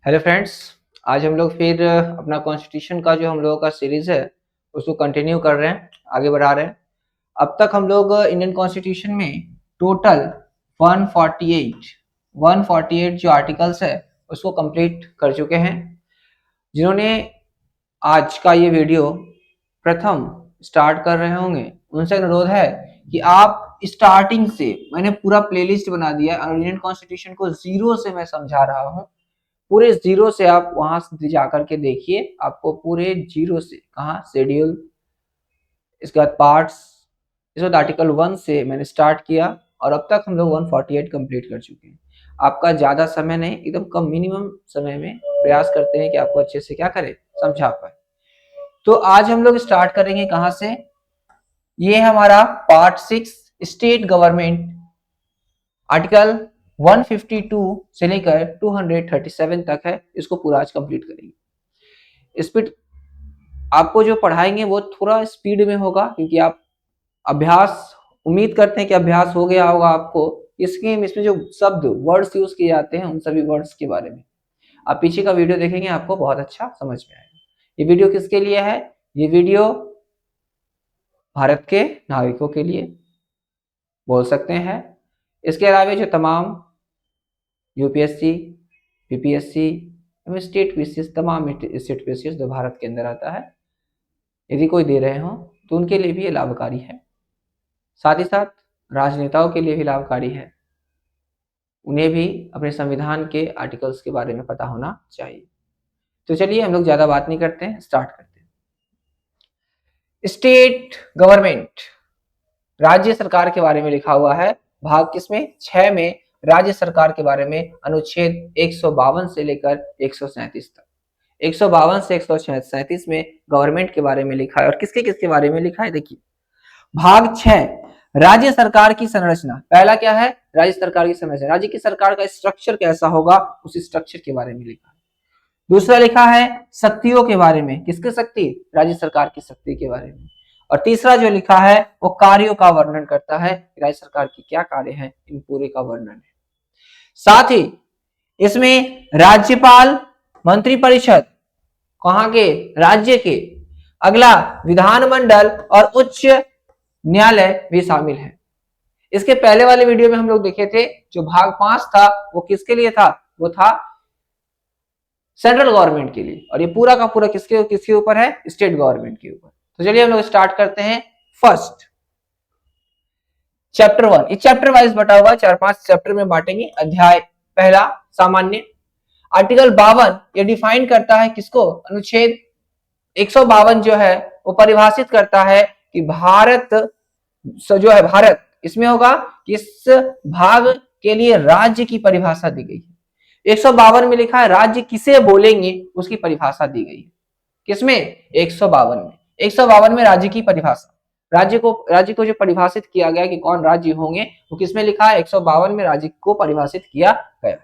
Hello friends. आज हम लोग फिर अपना कॉन्स्टिट्यूशन का जो हम लोगों का सीरीज है उसको कंटिन्यू कर रहे हैं, आगे बढ़ा रहे हैं। अब तक हम लोग इंडियन कॉन्स्टिट्यूशन में टोटल 148 जो आर्टिकल्स है उसको कंप्लीट कर चुके हैं। जिन्होंने आज का ये वीडियो प्रथम स्टार्ट कर रहे होंगे उनसे अनुरोध है कि आप स्टार्टिंग से, मैंने पूरा प्लेलिस्ट बना दिया और इंडियन कॉन्स्टिट्यूशन को जीरो से मैं समझा रहा हूँ। पूरे जीरो से आप वहां से जाकर के देखिए, आपको पूरे जीरो से कहा शेड्यूल, इसके बाद पार्ट्स, इस बाद आर्टिकल 1 से मैंने स्टार्ट किया और अब तक हम लोग 148 कंप्लीट कर चुके हैं। आपका ज्यादा समय नहीं, एकदम कम मिनिमम समय में प्रयास करते हैं कि आपको अच्छे से क्या करें, समझा पाए। तो आज हम लोग स्टार्ट करेंगे कहां से। ये हमारा पार्ट 6 स्टेट गवर्नमेंट, आर्टिकल 152 से लेकर 237 तक है। इसको पूरा आज कंप्लीट करेंगे। स्पीड आपको जो पढ़ाएंगे वो थोड़ा स्पीड में होगा क्योंकि आप अभ्यास, उम्मीद करते हैं कि अभ्यास हो गया होगा आपको। इसमें जो शब्द वर्ड्स यूज किए जाते हैं उन सभी वर्ड्स के बारे में आप पीछे का वीडियो देखेंगे, आपको बहुत अच्छा समझ में आएगा। ये वीडियो किसके लिए है? ये वीडियो भारत के नागरिकों के लिए बोल सकते हैं। इसके अलावा जो तमाम यूपीएससी, पीपीएससी, स्टेट पीसीएस, तमाम स्टेट पीसीएस जो भारत के अंदर आता है, यदि कोई दे रहे हो तो उनके लिए भी ये लाभकारी है। साथ ही साथ राजनेताओं के लिए भी लाभकारी है, उन्हें भी अपने संविधान के आर्टिकल्स के बारे में पता होना चाहिए। तो चलिए हम लोग ज्यादा बात नहीं करते हैं, स्टार्ट करते हैं। स्टेट गवर्नमेंट, राज्य सरकार के बारे में लिखा हुआ है। भाग किसमें? 6 में राज्य सरकार के बारे में अनुच्छेद 152 से लेकर 137 तक। 152 से 137 में गवर्नमेंट के बारे में लिखा है। और किसके किसके बारे में लिखा है देखिए। भाग 6 राज्य सरकार की संरचना। पहला क्या है? राज्य सरकार की संरचना, राज्य की सरकार का स्ट्रक्चर कैसा होगा उस स्ट्रक्चर के बारे में लिखा है। दूसरा लिखा है शक्तियों के बारे में। किसकी शक्ति? राज्य सरकार की शक्ति के बारे में। और तीसरा जो लिखा है वो कार्यों का वर्णन करता है, राज्य सरकार की क्या कार्य है, इन पूरे का वर्णन है। साथ ही इसमें राज्यपाल, मंत्रिपरिषद, कहां के? राज्य के। अगला विधानमंडल और उच्च न्यायालय भी शामिल है। इसके पहले वाले वीडियो में हम लोग देखे थे जो भाग 5 था वो किसके लिए था? वो था सेंट्रल गवर्नमेंट के लिए। और ये पूरा का पूरा किसके ऊपर है? स्टेट गवर्नमेंट के ऊपर। तो चलिए हम लोग स्टार्ट करते हैं। फर्स्ट चैप्टर 1, ये चैप्टर वाइज बटा हुआ, 4-5 चैप्टर में बांटेंगे। अध्याय पहला सामान्य, आर्टिकल 52 ये डिफाइन करता है किसको? अनुच्छेद 152 जो है वो परिभाषित करता है कि भारत जो है, भारत इसमें होगा कि इस भाग के लिए राज्य की परिभाषा दी गई है। 152 में लिखा है राज्य किसे बोलेंगे उसकी परिभाषा दी गई है। किसमें? 152 में। 152 में राज्य की परिभाषा, राज्य को जो परिभाषित किया गया कि कौन राज्य होंगे वो किसमें लिखा है? 152 में राज्य को परिभाषित किया गया है।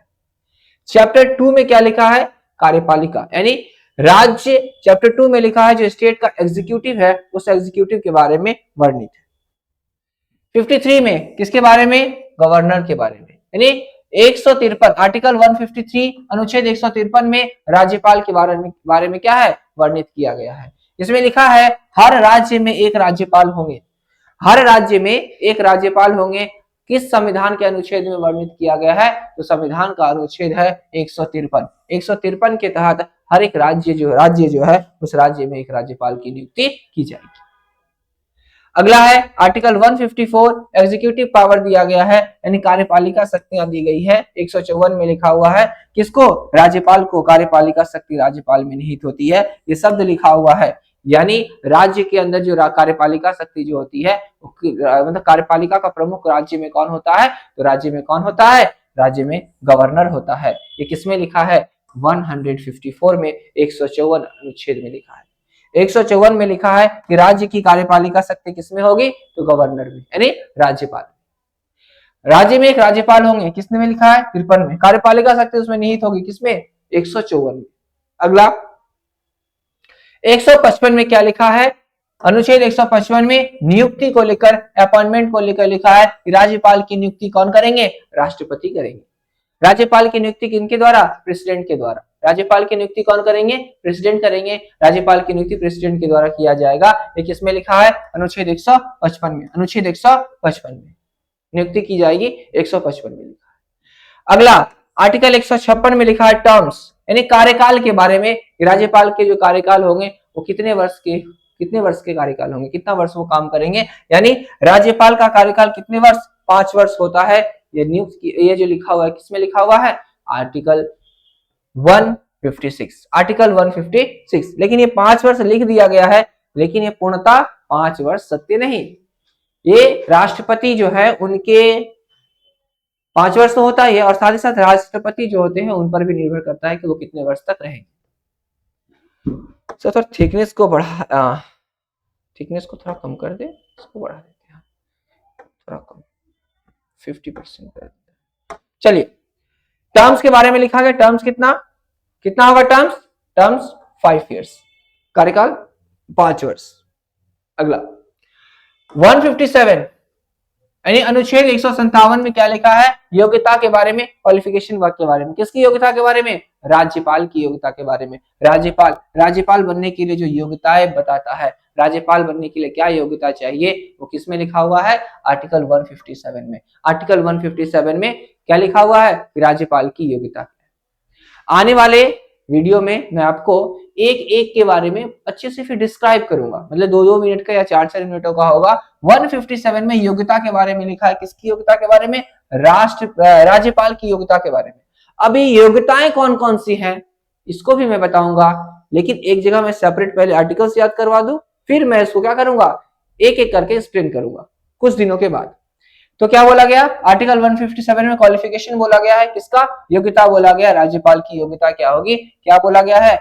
चैप्टर 2 में क्या लिखा है? कार्यपालिका, यानी राज्य। चैप्टर 2 में लिखा है जो स्टेट का एग्जीक्यूटिव है उस एग्जीक्यूटिव के बारे में वर्णित है। 53 में किसके बारे में? गवर्नर के बारे में। यानी 153 आर्टिकल 153 अनुच्छेद 153 में राज्यपाल के बारे में क्या है? वर्णित किया गया है। इसमें लिखा है हर राज्य में एक राज्यपाल होंगे, हर राज्य में एक राज्यपाल होंगे। किस संविधान के अनुच्छेद में वर्णित किया गया है? तो संविधान का अनुच्छेद है 153। 153 के तहत हर एक राज्य जो है उस राज्य में एक राज्यपाल की नियुक्ति की जाएगी। अगला है आर्टिकल 154, एग्जीक्यूटिव पावर दिया गया है, यानी कार्यपालिका शक्तियां दी गई है। 154 में लिखा हुआ है किसको? राज्यपाल को। कार्यपालिका शक्ति राज्यपाल में निहित होती है, ये शब्द लिखा हुआ है। यानी राज्य के अंदर जो कार्यपालिका शक्ति जो होती है, मतलब कार्यपालिका का प्रमुख राज्य में कौन होता है? तो राज्य में कौन होता है? राज्य में गवर्नर होता है। ये किसमें लिखा है? 154 में, 154 अनुच्छेद में लिखा है। 154 में लिखा है कि राज्य की कार्यपालिका शक्ति किसमें होगी? तो गवर्नर में, यानी राज्यपाल। राज्य में एक राज्यपाल होंगे, किसने में लिखा है? 53 में। कार्यपालिका शक्ति उसमें निहित होगी किसमें? 154 में। अगला 155 में क्या लिखा है? अनुच्छेद 155 में नियुक्ति को लेकर, अपॉइंटमेंट को लेकर लिखा है कि राज्यपाल की नियुक्ति कौन करेंगे? राष्ट्रपति करेंगे। राज्यपाल की नियुक्ति किनके द्वारा? प्रेसिडेंट के द्वारा। राज्यपाल की नियुक्ति कौन करेंगे? प्रेसिडेंट करेंगे। राज्यपाल की नियुक्ति प्रेसिडेंट के द्वारा किया जाएगा। ये किसमें लिखा है? अनुच्छेद 155 में। अनुच्छेद 155 में नियुक्ति की जाएगी, 155 में लिखा है। अगला आर्टिकल 156 में लिखा है टर्म्स, यानी कार्यकाल के बारे में। राज्यपाल के जो कार्यकाल होंगे वो कितने वर्ष के कार्यकाल होंगे, कितना वर्ष वो काम करेंगे। यानी राज्यपाल का कार्यकाल कितने वर्ष? 5 वर्ष होता है। ये जो लिखा हुआ है किसमें लिखा हुआ है? Article 156, article 156। लेकिन ये 5 वर्ष लिख दिया गया है, लेकिन ये पूर्णतः 5 वर्ष सत्य नहीं। ये राष्ट्रपति जो है उनके 5 वर्ष तो होता ही है, और साथ ही साथ राष्ट्रपति जो होते हैं उन पर भी निर्भर करता है कि वो कितने वर्ष तक रहेंगे। तो थिकनेस को थोड़ा कम कर दे, इसको बढ़ा देते हैं थोड़ा कम, 50% कर देते हैं। चलिए, टर्म्स के बारे में लिखा गया। टर्म्स कितना होगा? टर्म्स 5 इयर्स, कार्यकाल 5 वर्ष। अगला 157 यानी अनुच्छेद 157 में क्या लिखा है? योग्यता के बारे में, क्वालिफिकेशन वर्क के बारे में। किसकी योग्यता के बारे में? राज्यपाल की योग्यता के बारे में। राज्यपाल बनने के लिए जो योग्यताएं बताता है, राज्यपाल बनने के लिए क्या योग्यता चाहिए, वो किसमें लिखा हुआ है? आर्टिकल 157 में। आर्टिकल 157 में क्या लिखा हुआ है? राज्यपाल की योग्यता। आने वाले वीडियो में मैं आपको एक एक के बारे में अच्छे से फिर डिस्क्राइब करूंगा, मतलब 2-2 मिनट का या 4-4 मिनटों का होगा। 157 में योग्यता के बारे में लिखा है। किसकी योग्यता के बारे में? राज्यपाल की योग्यता के बारे में। अभी योग्यताएं कौन कौन सी हैं इसको भी मैं बताऊंगा, लेकिन एक जगह मैं सेपरेट पहले आर्टिकल्स याद करवा दूं, फिर मैं इसको क्या करूंगा? एक एक करके एक्सप्लेन करूंगा कुछ दिनों के बाद। तो क्या बोला गया? आर्टिकल 157 में क्वालिफिकेशन बोला गया है। किसका? योग्यता बोला गया। राज्यपाल की योग्यता क्या होगी? क्या बोला गया है?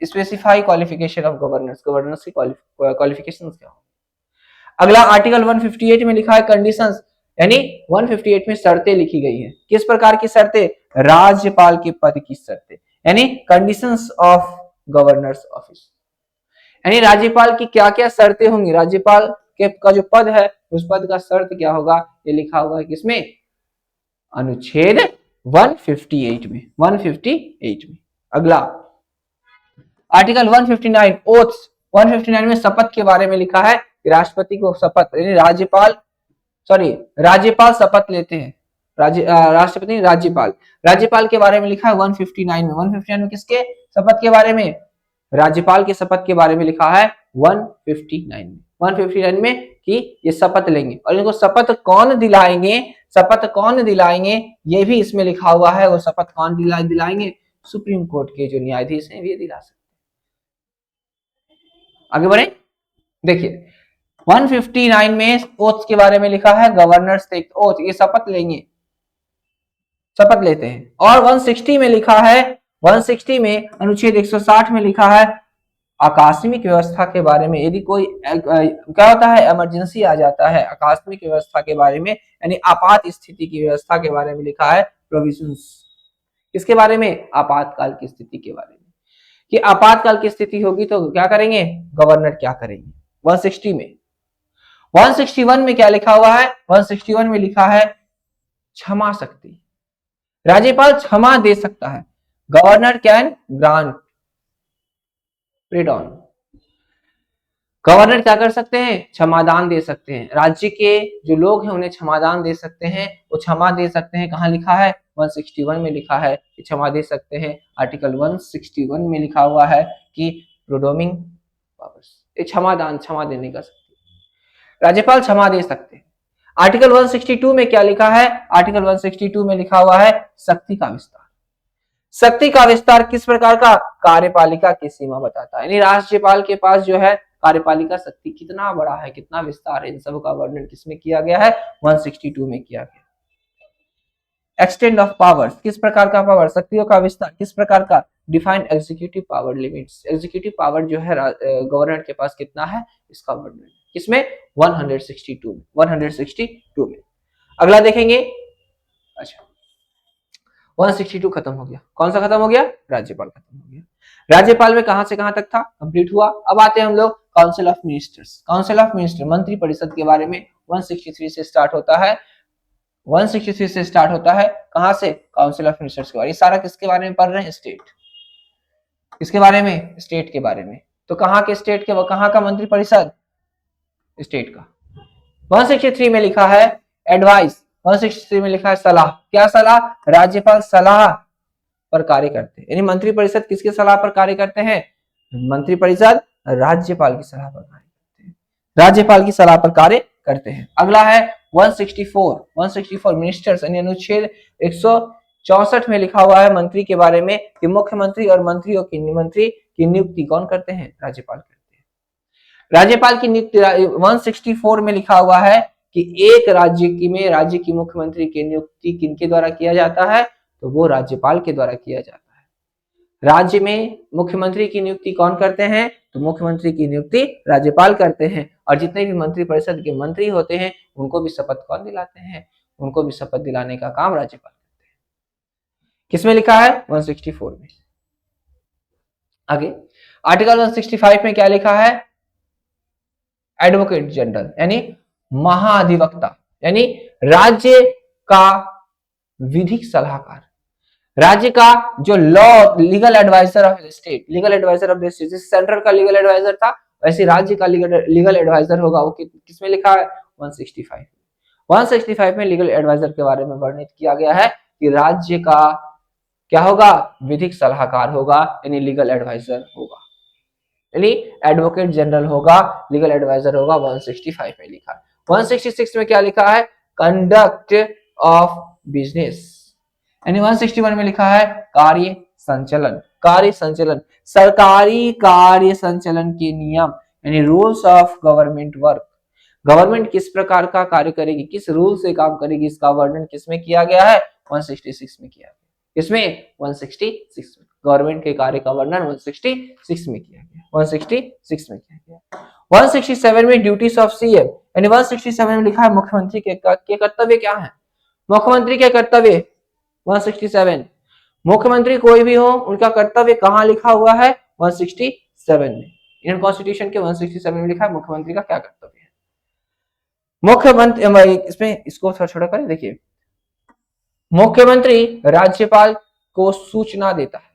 स्पेसिफाई क्वालिफिकेशन ऑफ गवर्नर्स की क्वालिफिकेशंस क्या होगी। अगला आर्टिकल 158 में लिखा है कंडीशंस, यानी 158 में शर्तें लिखी गई है। किस प्रकार की शर्तें? राज्यपाल के पद की शर्तें, यानी कंडीशंस ऑफ गवर्नर्स ऑफिस। यानी राज्यपाल की क्या क्या शर्तें होंगी, राज्यपाल के का जो पद है उस पद का शर्त क्या होगा, ये लिखा हुआ है किसमें? अनुच्छेद 158 में। 158 में। अगला आर्टिकल 159 ओथ्स। 159 में शपथ के बारे में लिखा है। राष्ट्रपति को शपथ, यानी राज्यपाल शपथ लेते हैं। राष्ट्रपति राज्यपाल के बारे में लिखा है 159 में। 159 में किसके शपथ के बारे में? राज्यपाल के शपथ के बारे में लिखा है 159 में। 159 में कि ये शपथ लेंगे, और इनको शपथ कौन दिलाएंगे ये भी इसमें लिखा हुआ है। वो शपथ कौन दिलाएंगे? सुप्रीम कोर्ट के जो न्यायाधीश हैं ये दिला सकते हैं। आगे बढ़े, देखिए 159 में ओथ के बारे में लिखा है। गवर्नर्स टेक ओथ, ये शपथ लेते हैं। और 160 में लिखा है, 160 में अनुच्छेद 160 में लिखा है आकस्मिक व्यवस्था के बारे में। यदि कोई क्या होता है, इमरजेंसी आ जाता है, आकस्मिक व्यवस्था के बारे में, यानी आपात स्थिति की व्यवस्था के बारे में लिखा है प्रोविजंस। किसके बारे में? आपातकाल की स्थिति के बारे में, कि आपातकाल की स्थिति होगी तो क्या करेंगे, गवर्नर क्या करेंगे। 160 में। 161 में क्या लिखा हुआ है? 161 में लिखा है क्षमा शक्ति, राज्यपाल क्षमा दे सकता है। Governor can grant pardon. Governor क्या कर सकते हैं? क्षमादान दे सकते हैं। राज्य के जो लोग हैं उन्हें क्षमादान दे सकते हैं, वो क्षमा दे सकते हैं। कहां लिखा है? 161 में लिखा है कि क्षमा दे सकते हैं। आर्टिकल 161 में लिखा हुआ है कि प्रोडोमिंग पावर्स, क्षमा देने का शक्ति, राज्यपाल क्षमा दे सकते हैं। आर्टिकल 162 में क्या लिखा है? आर्टिकल 162 में लिखा हुआ है शक्ति का विस्तार। शक्ति का विस्तार किस प्रकार का? कार्यपालिका की सीमा बताता है, यानी राज्यपाल के पास जो है कार्यपालिका शक्ति कितना बड़ा है, कितना विस्तार है, इन सब का वर्णन किसमें किया गया है? 162 में किया गया। एक्सटेंड ऑफ पावर्स, किस प्रकार का पावर, शक्तियों का विस्तार किस प्रकार का? Define executive power limits, executive power जो है गवर्नर के पास कितना है, इसका वर्णन किसमें? 162 में। अगला देखेंगे, अच्छा 162 खत्म हो गया। कौन सा खत्म हो गया? राज्यपाल खत्म हो गया। राज्यपाल में कहां से कहां तक था? कंप्लीट हुआ। अब आते हैं हम लोग council of ministers. Council of minister, मंत्री परिषद के बारे में 163 से स्टार्ट होता है। 163 से स्टार्ट होता है, कहां से? काउंसिल ऑफ मिनिस्टर्स के बारे में। ये सारा किसके बारे में पढ़ रहे हैं? स्टेट। किसके बारे में? स्टेट के बारे में। तो कहां के स्टेट के, कहां का मंत्री परिषद? स्टेट का। 163 में लिखा है एडवाइस, 163 में लिखा है सलाह। क्या सलाह? राज्यपाल सलाह पर कार्य करते हैं, यानी मंत्री परिषद किसके सलाह पर कार्य करते हैं? मंत्री परिषद राज्यपाल की सलाह पर कार्य करते हैं, राज्यपाल की सलाह पर कार्य करते हैं। अगला है 164 मिनिस्टर्स, यानी अनुच्छेद 164 में लिखा हुआ है मंत्री के बारे में कि मुख्यमंत्री और मंत्रियों की नियुक्ति कौन करते हैं? राज्यपाल करते हैं। राज्यपाल की नियुक्ति 164 में लिखा हुआ है कि एक राज्य की मुख्यमंत्री की नियुक्ति किनके द्वारा किया जाता है? तो वो राज्यपाल के द्वारा किया जाता है। राज्य में मुख्यमंत्री की नियुक्ति कौन करते हैं? तो मुख्यमंत्री की नियुक्ति राज्यपाल करते हैं। और जितने भी मंत्री परिषद के मंत्री होते हैं उनको भी शपथ कौन दिलाते हैं? उनको भी शपथ दिलाने का काम राज्यपाल करते हैं। किसमें लिखा है? 164 में। आगे आर्टिकल 165 में क्या लिखा है? एडवोकेट जनरल, यानी महाधिवक्ता, यानी राज्य का विधिक सलाहकार, राज्य का जो law legal adviser of the state, legal adviser of the state. जैसे सेंट्रल का लीगल एडवाइजर था, वैसे राज्य का लीगल एडवाइजर होगा। वो किसमें लिखा है? 165 में लीगल एडवाइजर के बारे में वर्णित किया गया है कि राज्य का क्या होगा? विधिक सलाहकार होगा, यानी लीगल एडवाइजर होगा, यानी एडवोकेट जनरल होगा, लीगल एडवाइजर होगा। 165 में लिखा है। 166 में क्या लिखा है? कंडक्ट ऑफ बिजनेस, यानी 161 में लिखा है कार्य संचालन, सरकारी कार्य संचालन के नियम, यानी rules of government work. Government किस प्रकार का कार्य करेगी, किस रूल से काम करेगी, इसका वर्णन किसमें किया गया है? 166 में किया गया। किसमें? 166 में। गवर्नमेंट के कार्य का वर्णन 166 में किया गया, 166 में किया गया। 167 में ड्यूटीज ऑफ सीएम, यानी 167 में लिखा है मुख्यमंत्री के कर्तव्य क्या है? मुख्यमंत्री के कर्तव्य 167, मुख्यमंत्री कोई भी हो उनका कर्तव्य कहां लिखा हुआ है? 167 में। इंडियन कॉन्स्टिट्यूशन के 167 में लिखा है मुख्यमंत्री का क्या कर्तव्य है। मुख्यमंत्री, इसमें इसको थोड़ा छोटा करें, देखिए मुख्यमंत्री राज्यपाल को सूचना देता है,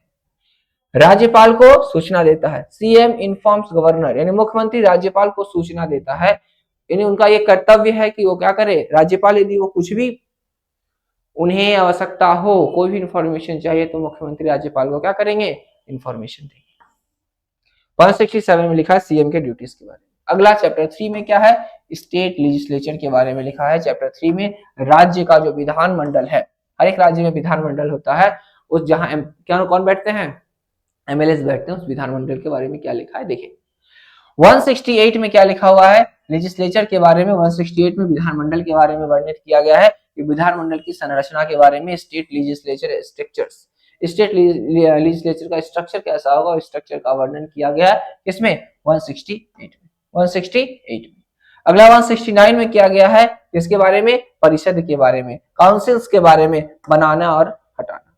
राज्यपाल को सूचना देता है। सीएम इन्फॉर्म्स गवर्नर, यानी मुख्यमंत्री राज्यपाल को सूचना देता है, यानी उनका ये कर्तव्य है कि वो क्या करे? राज्यपाल यदि वो कुछ भी उन्हें आवश्यकता हो, कोई भी इंफॉर्मेशन चाहिए, तो मुख्यमंत्री राज्यपाल को क्या करेंगे? इंफॉर्मेशन देंगे। 167 में लिखा है सीएम के ड्यूटीज के बारे में। अगला चैप्टर 3 में क्या है? स्टेट लेजिस्लेचर के बारे में लिखा है। चैप्टर 3 में राज्य का जो विधानमंडल है, हर एक राज्य में विधानमंडल होता है, उस जहां क्या कौन बैठते हैं? एमएलए बैठते हैं, उस विधानमंडल के बारे में क्या लिखा है देखिए। 168 में क्या लिखा हुआ है? लेजिस्लेचर के बारे में 168 में विधानमंडल के बारे में वर्णित किया गया है कि विधानमंडल की संरचना के बारे में, state legislature structures, state legislature का स्ट्रक्चर कैसा होगा, स्ट्रक्चर का वर्णन किया गया है। किसमें? 168 में। अगला 169 में क्या गया है? इसके बारे में, परिषद के बारे में, काउंसिल्स के बारे में, बनाना और हटाना।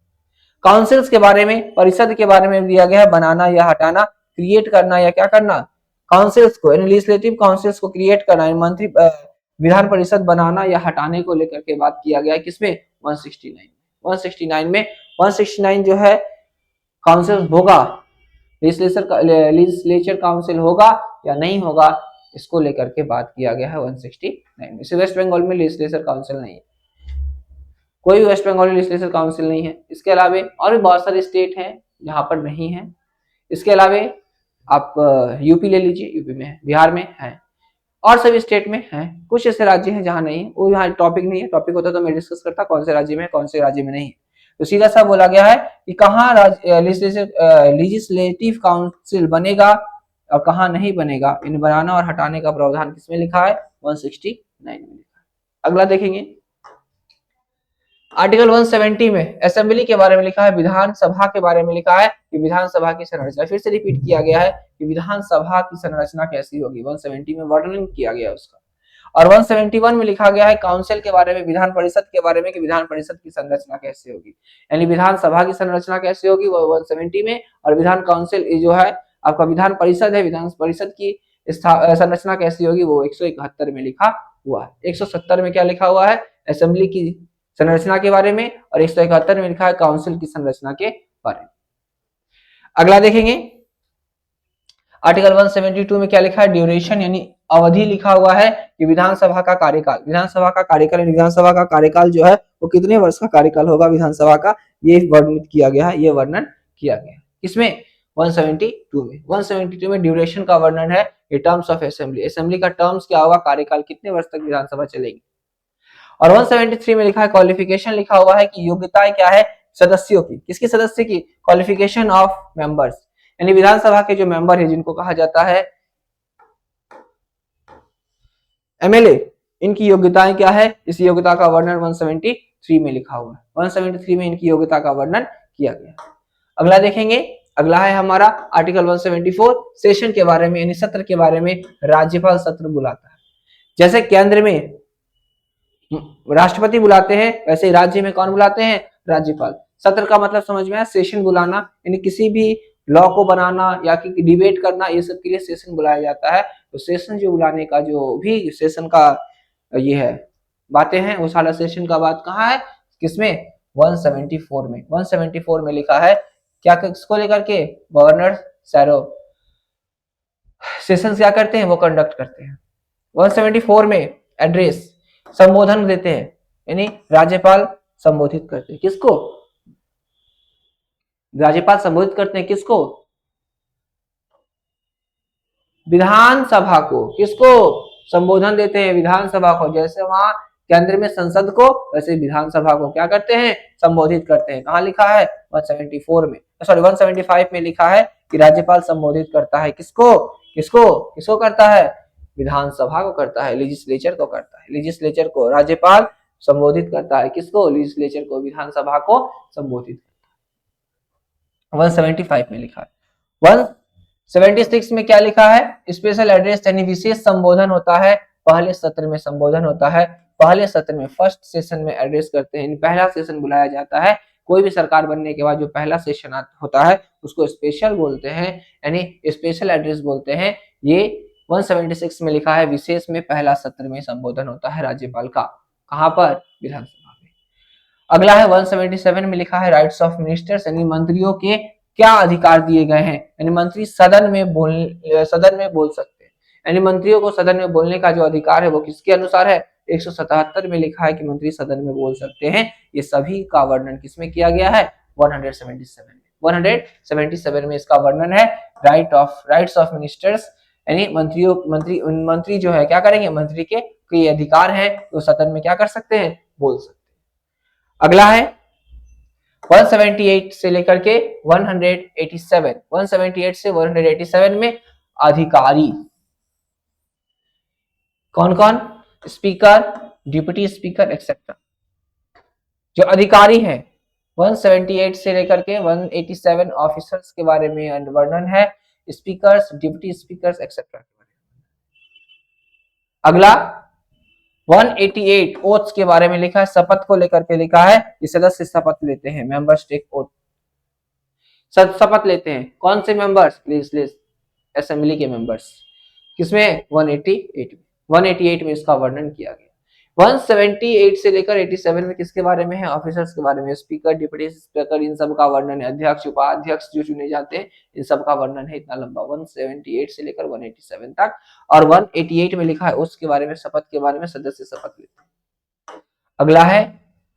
काउंसिल्स के बारे में, परिषद के बारे में दिया गया है बनाना या हटाना, क्रिएट करना या क्या करना? काउंसिल्स को, लेजिस्लेटिव काउंसिल्स को क्रिएट करना, मंत्री विधान परिषद बनाना या हटाने को लेकर के बात किया गया है। किसमें? 169 में 169 जो है काउंसिल होगा, लेजिस्लेचर काउंसिल होगा या नहीं होगा, इसको लेकर के बात किया गया है 169 में। इसे वेस्ट बंगाल में लेजिस्लेचर काउंसिल नहीं है, कोई भी वेस्ट बंगाल में लेजिस्लेचर काउंसिल नहीं है। इसके अलावा और भी बहुत सारे स्टेट हैं जहां पर नहीं है। इसके अलावा आप यूपी ले लीजिए, यूपी में है, बिहार में है, और सभी स्टेट में है। कुछ ऐसे राज्य हैं जहां नहीं है, वो यहाँ टॉपिक नहीं है, टॉपिक होता तो मैं डिस्कस करता कौन से राज्य में, कौन से राज्य में नहीं है। तो सीधा सा बोला गया है कि कहाँ लेजिस्लेटिव काउंसिल बनेगा और कहाँ नहीं बनेगा, इन बनाना और हटाने का प्रावधान किसमें लिखा है? 169 में लिखा है। अगला देखेंगे आर्टिकल 170 में असेंबली के बारे में लिखा है, विधानसभा के बारे में लिखा है कि विधानसभा की संरचना, फिर से रिपीट किया गया है कि विधानसभा की संरचना कैसी होगी। 170 में वर्णन किया गया उसका। और 171 में लिखा गया है काउंसिल के बारे में, विधान परिषद के बारे में कि विधान परिषद की संरचना कैसे होगी, यानी विधानसभा की संरचना कैसे होगी वो 170 में, और विधान काउंसिल जो है आपका विधान परिषद है, विधान परिषद की संरचना कैसी होगी वो 171 में लिखा हुआ है। 170 में क्या लिखा हुआ है, असेंबली की संरचना के बारे में, और 171 में लिखा है काउंसिल की संरचना के बारे में। अगला देखेंगे आर्टिकल 172 में क्या लिखा है, ड्यूरेशन यानी अवधि लिखा हुआ है कि विधानसभा का कार्यकाल, विधानसभा का कार्यकाल, विधानसभा का कार्यकाल जो है वो कितने वर्ष का कार्यकाल होगा विधानसभा का, ये वर्णित किया गया है, ये वर्णन किया गया है। इसमें 172 में 172 में ड्यूरेशन का वर्णन है, ये टर्म्स ऑफ असेंबली, असेंबली का टर्म्स क्या होगा, कार्यकाल कितने वर्ष तक विधानसभा चलेगी। और 173 में लिखा है क्वालिफिकेशन लिखा हुआ है कि योग्यताएं क्या है सदस्यों की, किसकी सदस्य की, क्वालिफिकेशन ऑफ मेंबर्स, यानी विधानसभा के जो मेंबर है जिनको कहा जाता है एमएलए, इनकी योग्यताएं क्या है, इस योग्यता का वर्णन 173 में लिखा हुआ है, 173 में इनकी योग्यता का वर्णन किया गया। अगला देखेंगे, अगला है हमारा आर्टिकल 174 सेशन के बारे में, यानी सत्र के बारे में, राज्यपाल सत्र बुलाता है। जैसे केंद्र में राष्ट्रपति बुलाते हैं वैसे राज्य में कौन बुलाते हैं, राज्यपाल। सत्र का मतलब समझ में आया, सेशन बुलाना, यानी किसी भी लॉ को बनाना या कि डिबेट करना, ये सब के लिए सेशन बुलाया जाता है। तो सेशन जो बुलाने का जो भी सेशन का ये है बातें हैं, वो सारा सेशन का बात कहाँ है, किसमें, 174 में। 174 में लिखा है क्या, किसको लेकर के, गवर्नर सैरो सेशन क्या करते हैं, वो कंडक्ट करते हैं। 174 में एड्रेस, संबोधन देते हैं, यानी राज्यपाल संबोधित करते हैं, किसको, राज्यपाल संबोधित करते हैं किसको, विधानसभा को, किसको संबोधन देते हैं, विधानसभा को। जैसे वहां केंद्र में संसद को, वैसे विधानसभा को क्या करते हैं, संबोधित करते हैं। कहां लिखा है, 174 में, सॉरी 175 में लिखा है कि राज्यपाल संबोधित करता है किसको, किसको किसको करता है, विधानसभा को करता है, लेजिस्लेचर को करता है, लेजिस्लेचर को राज्यपाल संबोधित करता है, किसको, लेजिस्लेचर को, विधानसभा को संबोधित करता है। 175 में लिखा है। 176 में क्या लिखा है, स्पेशल एड्रेस यानी विशेष संबोधन होता है, पहले सत्र में संबोधन होता है, पहले सत्र में फर्स्ट सेशन में एड्रेस करते हैं, पहला सेशन बुलाया जाता है। कोई भी सरकार बनने के बाद जो पहला सेशन होता है उसको स्पेशल बोलते हैं, यानी स्पेशल एड्रेस बोलते हैं। ये 176 में लिखा है, विशेष में पहला सत्र में संबोधन होता है राज्यपाल का, कहां पर, विधानसभा में। अगला है 177 में लिखा है राइट्स ऑफ मिनिस्टर्स, यानी मंत्रियों के क्या अधिकार दिए गए हैं, यानी मंत्री सदन में बोल सकते हैं, यानी मंत्रियों को सदन में बोलने का जो अधिकार है वो किसके अनुसार है, 177 में लिखा है कि मंत्री सदन में बोल सकते हैं। ये सभी का वर्णन किसमें किया गया है, 177 में। 177 में इसका वर्णन है राइट्स ऑफ मिनिस्टर्स, यानी मंत्री जो है क्या करेंगे, मंत्री के अधिकार है तो सदन में क्या कर सकते हैं, बोल सकते हैं। अगला है 178 से लेकर के 187, 178 से 187 में अधिकारी कौन कौन, स्पीकर, डिप्टी स्पीकर एक्सेट्रा, जो अधिकारी हैं। 178 से लेकर के 187 ऑफिसर्स के बारे में वर्णन है, स्पीकर्स, डिप्टी स्पीकर्स एक्सेट्रा के बारे में। अगला 188 ओथ्स के बारे में लिखा है, शपथ को लेकर के लिखा है कि सदस्य शपथ लेते हैं, मेंबर्स टेक ओथ, शपथ लेते हैं, कौन से मेंबर्स, असेंबली के मेंबर्स, किसमें, 188 में इसका वर्णन किया गया। 178 से लेकर 87 में किसके बारे में है, ऑफिसर्स के बारे में, स्पीकर, डिप्टी स्पीकर, इन सब का वर्णन है, अध्यक्ष, उपाध्यक्ष जो चुने जाते हैं इन सब का वर्णन है, इतना लंबा 178 से लेकर 187 तक। और 188 में लिखा है उसके बारे में, शपथ के बारे में, सदस्य शपथ लेते हैं। अगला है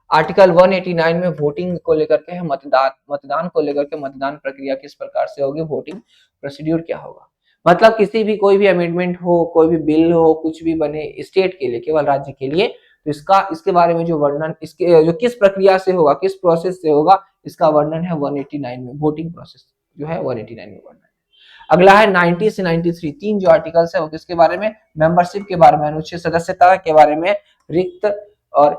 आर्टिकल 189 में वोटिंग को लेकर के है, मतदान को लेकर के, मतदान प्रक्रिया किस प्रकार से होगी, वोटिंग प्रोसीड्यूर क्या होगा। मतलब किसी भी कोई भी अमेंडमेंट हो, कोई भी बिल हो, कुछ भी बने स्टेट के लिए, केवल राज्य के लिए, तो इसके बारे में जो वर्णन, इसके जो किस प्रक्रिया से होगा, किस प्रोसेस से होगा, इसका वर्णन है 189 में, वोटिंग प्रोसेस जो है 189 में वर्णन है। अगला है 90 से 93, तीन जो आर्टिकल्स है वो किसके बारे में, मेंबरशिप के बारे में, अनुच्छेद सदस्यता के बारे में, रिक्त और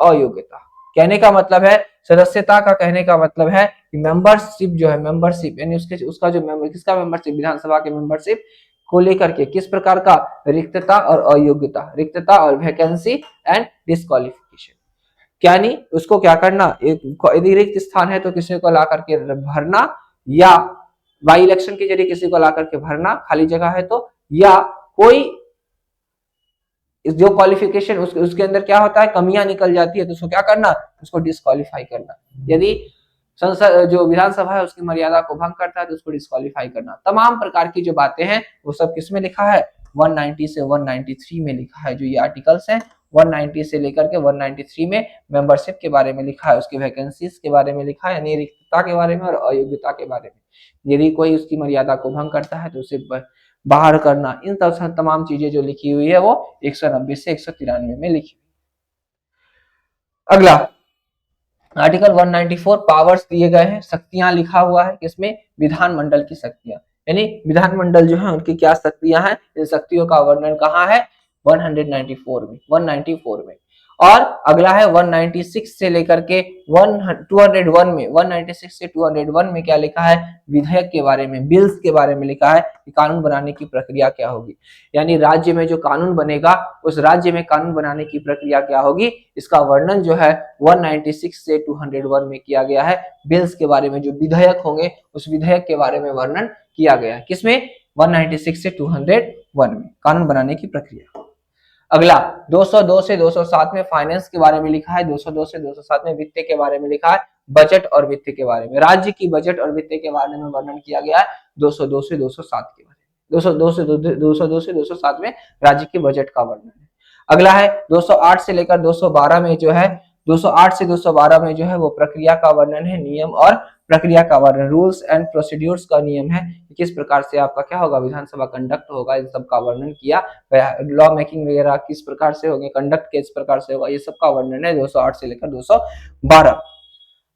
अयोग्यता। कहने का मतलब है, सदस्यता का कहने का मतलब है कि मेंबरशिप जो है, मेंबरशिप यानी उसका जो मेंबर, किसका मेंबरशिप, विधानसभा के मेंबरशिप को लेकर के किस प्रकार का, रिक्तता और अयोग्यता, रिक्तता और वैकेंसी एंड डिस्क्वालिफिकेशन। यानी उसको क्या करना, यदि रिक्त स्थान है तो किसी को ला करके भरना, या बाई इलेक्शन के जरिए किसी को ला करके भरना, खाली जगह है तो, या कोई जो क्वालिफिकेशन उसके अंदर क्या होता है, कमियां निकल जाती है, तो उसको क्या करना, उसको डिस्क्वालीफाई करना। यदि संसद जो विधानसभा है उसकी मर्यादा को भंग करता है तो उसको डिस्क्वालीफाई करना। तमाम प्रकार की जो बातें हैं वो सब किसमें लिखा है, 190 से 193 में लिखा है। जो ये आर्टिकल्स हैं 190 से लेकर के 193 में मेंबरशिप के बारे में लिखा है, उसके वैकेंसीज के बारे में लिखा है, यानी रिक्तता के बारे में और अयोग्यता के बारे में। यदि कोई उसकी मर्यादा को भंग करता है तो उसे बाहर करना, इन तमाम चीजें जो लिखी हुई है वो 190 से 193 में लिखी हुई। अगला आर्टिकल 194 पावर्स दिए गए हैं, शक्तियां लिखा हुआ है, किसमें, विधानमंडल की शक्तियां, यानी विधानमंडल जो है उनकी क्या शक्तियां हैं, इन शक्तियों का वर्णन कहाँ है, 194 में। और अगला है 196 से लेकर के 201 में, 196 से 201 में क्या लिखा है, विधेयक के बारे में, बिल्स के बारे में लिखा है कि कानून बनाने की प्रक्रिया क्या होगी, यानी राज्य में जो कानून बनेगा उस राज्य में कानून बनाने की प्रक्रिया क्या होगी, इसका वर्णन जो है 196 से 201 में किया गया है। बिल्स के बारे में जो विधेयक होंगे उस विधेयक के बारे में वर्णन किया गया है, किसमें, 196 से 201 में, कानून बनाने की प्रक्रिया। अगला 202 से 207 में फाइनेंस के बारे में लिखा है, 202 से 207 में वित्त के बारे में लिखा है, बजट और वित्त के बारे में, राज्य की बजट और वित्त के बारे में वर्णन किया गया है 202 से 207 के बारे में, 202 से 207 में राज्य की बजट का वर्णन है। अगला है 208 से लेकर 212 में जो है, 208 से 212 में जो है वो प्रक्रिया का वर्णन है, नियम और प्रक्रिया का वर्णन, रूल्स एंड प्रोसीड्यूर्स का नियम है, किस प्रकार से आपका क्या होगा, विधानसभा कंडक्ट होगा, इन सब का वर्णन किया, लॉ मेकिंग वगैरह किस प्रकार से होंगे, कंडक्ट किस प्रकार से होगा, ये सब का वर्णन है 208 से लेकर 212।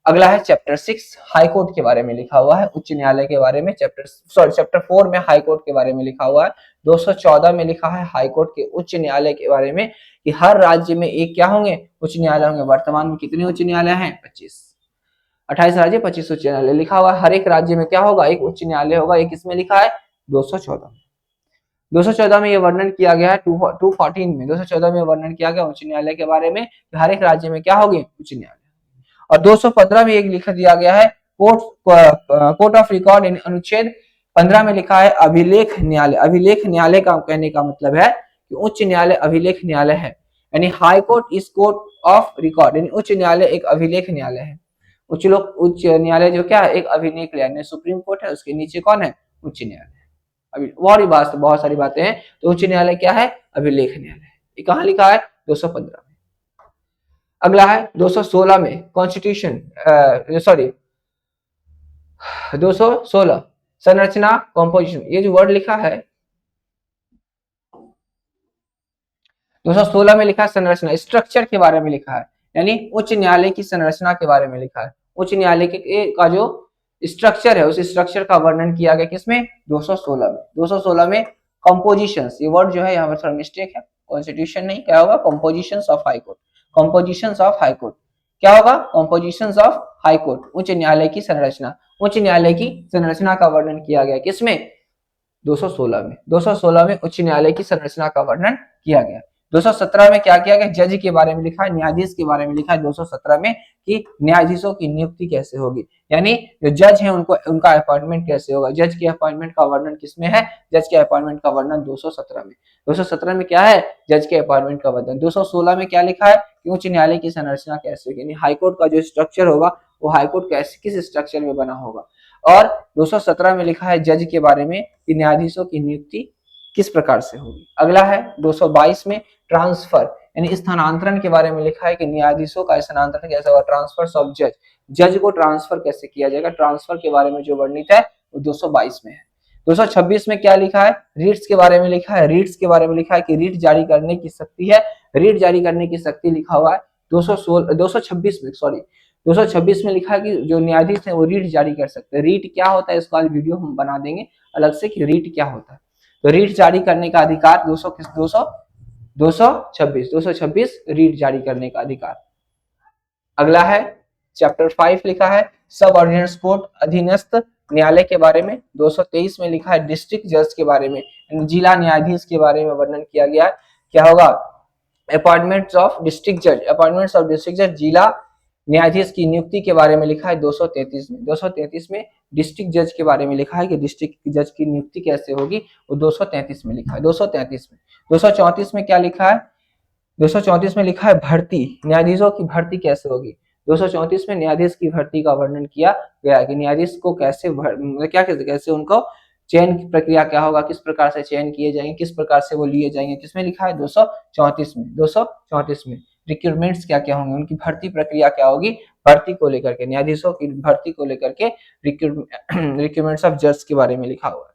अगला है चैप्टर 6 हाई कोर्ट के बारे में लिखा हुआ है, उच्च न्यायालय के बारे में, चैप्टर 4 में हाई कोर्ट के बारे में लिखा हुआ है। 214 में लिखा है हाई कोर्ट के उच्च न्यायालय के बारे में कि हर राज्य में एक क्या होंगे, उच्च न्यायालय होंगे। वर्तमान में कितने उच्च न्यायालय हैं, 25, 28 राज्य 25 उच्च न्यायालय लिखा हुआ है। हर एक राज्य में क्या होगा, एक उच्च न्यायालय होगा। एक इसमें लिखा है 214 में ये वर्णन किया गया है, 214 में 214 में वर्णन किया गया उच्च न्यायालय के बारे में, हर एक राज्य में क्या होंगे, उच्च न्यायालय। और 215 में एक लिख दिया गया है कोर्ट ऑफ रिकॉर्ड, अनुच्छेद 15 में लिखा है अभिलेख न्यायालय। अभिलेख न्यायालय का कहने का मतलब है कि उच्च न्यायालय अभिलेख न्यायालय है, यानी high court is court of record, यानी उच्च न्यायालय एक अभिलेख न्यायालय है। उच्च न्यायालय जो क्या है, एक अभिलेख न्यायालय, सुप्रीम कोर्ट है उसके नीचे कौन है, उच्च न्यायालय। अभी बहुत सारी बातें हैं, तो उच्च न्यायालय क्या है, अभिलेख न्यायालय। ये कहाँ लिखा है, 215 में। अगला है 216 में कॉन्स्टिट्यूशन, 216 संरचना कॉम्पोजिशन, ये जो वर्ड लिखा है 216 में लिखा है संरचना, स्ट्रक्चर के बारे में लिखा है, यानी उच्च न्यायालय की संरचना के बारे में लिखा है। उच्च न्यायालय का जो स्ट्रक्चर है उस स्ट्रक्चर का वर्णन किया गया किसमें, 216 में। 216 में कंपोजिशंस, ये वर्ड जो है यहाँ पर थोड़ा मिस्टेक है, कॉन्स्टिट्यूशन नहीं, क्या होगा, compositions of high court, compositions of high court, क्या होगा, कंपोजिशंस ऑफ हाई कोर्ट, उच्च न्यायालय की संरचना। उच्च न्यायालय की संरचना का वर्णन किया गया किसमें, 216 में। 216 में उच्च न्यायालय की संरचना का वर्णन किया गया। 217 में क्या किया गया, जज के बारे में लिखा है, न्यायाधीश के बारे में लिखा है 217 में कि न्यायाधीशों की नियुक्ति कैसे होगी, यानी जो जज है उनको उनका अपॉइंटमेंट कैसे होगा। जज के अपॉइंटमेंट का वर्णन किसमें है, जज के अपॉइंटमेंट का वर्णन 217 में। 217 में क्या है, जज के अपॉइंटमेंट का वर्णन। 216 में क्या लिखा है कि उच्च न्यायालय की संरचना कैसे होगी, यानी हाईकोर्ट का जो स्ट्रक्चर होगा वो हाईकोर्ट कैसे किस स्ट्रक्चर में बना होगा। और 217 में लिखा है जज के बारे में कि न्यायाधीशों की नियुक्ति किस प्रकार से होगी। अगला है 222 में ट्रांसफर, यानी स्थानांतरण के बारे में लिखा है कि न्यायाधीशों का स्थानांतरण कैसे होगा, ट्रांसफर ऑफ जज, जज को ट्रांसफर कैसे किया जाएगा, ट्रांसफर के बारे में जो वर्णित है वो 222 में है। 226 में क्या लिखा है, रीट्स के बारे में लिखा है। रीट्स के बारे में लिखा है कि रीट जारी करने की शक्ति है, रीट जारी करने की शक्ति लिखा हुआ है 226 में, सॉरी 226 में लिखा है कि जो न्यायाधीश है वो रीट जारी कर सकते हैं। रीट क्या होता है, इसका आज वीडियो हम बना देंगे अलग से कि रीट क्या होता है। तो रीट जारी करने का अधिकार 226 रीट जारी करने का अधिकार। अगला है चैप्टर 5 लिखा है सब ऑर्डिनेंस कोर्ट, अधीनस्थ न्यायालय के बारे में। 223 में लिखा है डिस्ट्रिक्ट जज के बारे में, जिला न्यायाधीश के बारे में वर्णन किया गया है। क्या होगा, अपॉइंटमेंट्स ऑफ डिस्ट्रिक्ट जज, अपॉइंटमेंट्स ऑफ डिस्ट्रिक्ट जज, जिला न्यायाधीश की नियुक्ति के बारे में लिखा है 233 में। 233 में डिस्ट्रिक्ट जज के बारे में लिखा है कि डिस्ट्रिक्ट जज की नियुक्ति कैसे होगी, वो 233 में लिखा है। 234 में क्या लिखा है 234 में लिखा है भर्ती, न्यायाधीशों की भर्ती कैसे होगी। 234 में न्यायाधीश की भर्ती का वर्णन किया गया है कि न्यायाधीश को कैसे मतलब क्या कैसे उनको चयन की प्रक्रिया क्या होगा, किस प्रकार से चयन किए जाएंगे, किस प्रकार से वो लिए जाएंगे, किसमें लिखा है 234 में। 234 में रिक्रूटमेंट्स क्या क्या होंगे, उनकी भर्ती प्रक्रिया क्या होगी, भर्ती को लेकर के, न्यायाधीशों की भर्ती को लेकर के रिक्रूटमेंट्स ऑफ जज के बारे में लिखा हुआ है।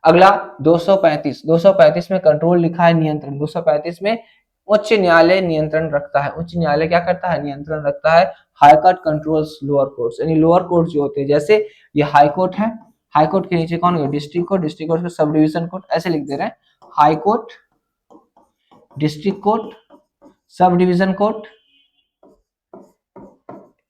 अगला 235 में कंट्रोल लिखा है, नियंत्रण। 235 में उच्च न्यायालय नियंत्रण रखता है, उच्च न्यायालय क्या करता है, नियंत्रण रखता है। High court controls lower courts, यानी लोअर कोर्ट जो होते हैं, जैसे ये हाई कोर्ट है, हाई कोर्ट के नीचे कौन है, district court, district court sub division court, ऐसे लिख दे रहे हैं, high court, district court, sub division court,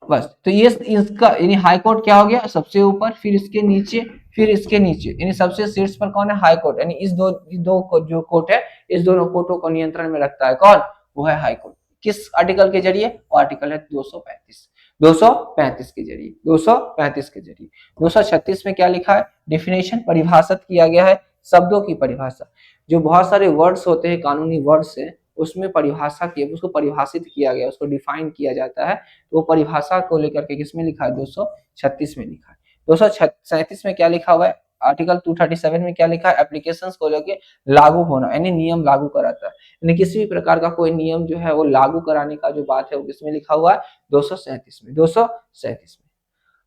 बस। तो ये इसका यानी हाई कोर्ट क्या हो गया, सबसे ऊपर, फिर इसके नीचे, फिर इसके नीचे, यानी सबसे शीर्ष पर कौन है, हाई कोर्ट, यानी इस दो जो कोर्ट है, इस दोनों कोर्टों को नियंत्रण में रखता है कौन, वो है हाई कोर्ट। किस आर्टिकल के जरिए, वो आर्टिकल है 235, 235 के जरिए, 235 के जरिए। 236 में क्या लिखा है, डिफिनेशन, परिभाषित किया गया है शब्दों की परिभाषा। जो बहुत सारे वर्ड्स होते हैं, कानूनी वर्ड्स है, उसमें परिभाषा की, उसको परिभाषित किया गया, उसको डिफाइन किया जाता है। तो परिभाषा को लेकर के किसमें लिखा है, 236 में लिखा है। 237 में क्या लिखा हुआ है, आर्टिकल 237 में क्या लिखा है, एप्लीकेशंस को लेकर लागू होना, यानी नियम लागू कराता है, यानी किसी भी प्रकार का कोई नियम जो है वो लागू कराने का जो बात है वो किसमें लिखा हुआ है, 237 में, 237 में।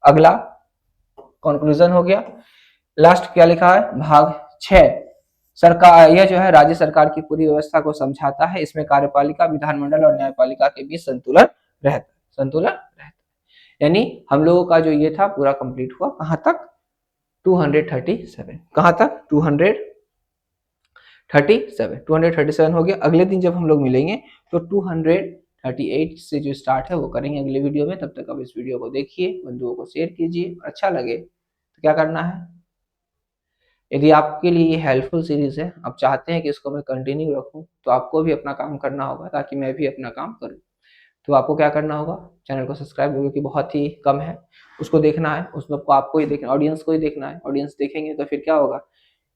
अगला कंक्लूजन हो गया। लास्ट क्या लिखा है, भाग 6, सरकार, यह जो है राज्य सरकार की पूरी व्यवस्था को समझाता है। इसमें कार्यपालिका, विधानमंडल और न्यायपालिका के बीच संतुलन रहता, संतुलन रहता। यानी हम लोगों का जो ये था पूरा कंप्लीट हुआ, कहां तक, 237, कहां तक, 237 हो गया। अगले दिन जब हम लोग मिलेंगे तो 238 से जो स्टार्ट है वो करेंगे अगले वीडियो में। तब तक आप इस वीडियो को देखिए, बंधुओं को शेयर कीजिए, अच्छा लगे तो क्या करना है, यदि आपके लिए ये हेल्पफुल सीरीज है, आप चाहते हैं कि इसको मैं कंटिन्यू रखूं, तो आपको भी अपना काम करना होगा ताकि मैं भी अपना काम करूं। तो आपको क्या करना होगा, चैनल को सब्सक्राइब, क्योंकि बहुत ही कम है, उसको देखना है, उसमें आपको ही देखना, ऑडियंस को ही देखना है। ऑडियंस देखेंगे तो फिर क्या होगा,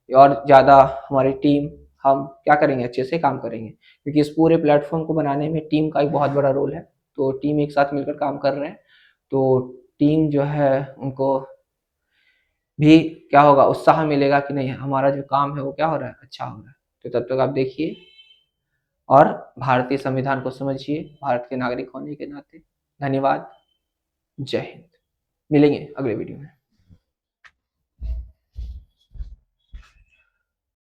और ज़्यादा हमारी टीम, हम क्या करेंगे, अच्छे से काम करेंगे, क्योंकि इस पूरे प्लेटफॉर्म को बनाने में टीम का एक बहुत बड़ा रोल है। तो टीम एक साथ मिलकर काम कर रहे हैं, तो टीम जो है उनको भी क्या होगा, उत्साह मिलेगा कि नहीं हमारा जो काम है वो क्या हो रहा है, अच्छा हो रहा है। तो तब तक आप देखिए और भारतीय संविधान को समझिए भारत के नागरिक होने के नाते। धन्यवाद, जय हिंद, मिलेंगे अगले वीडियो में।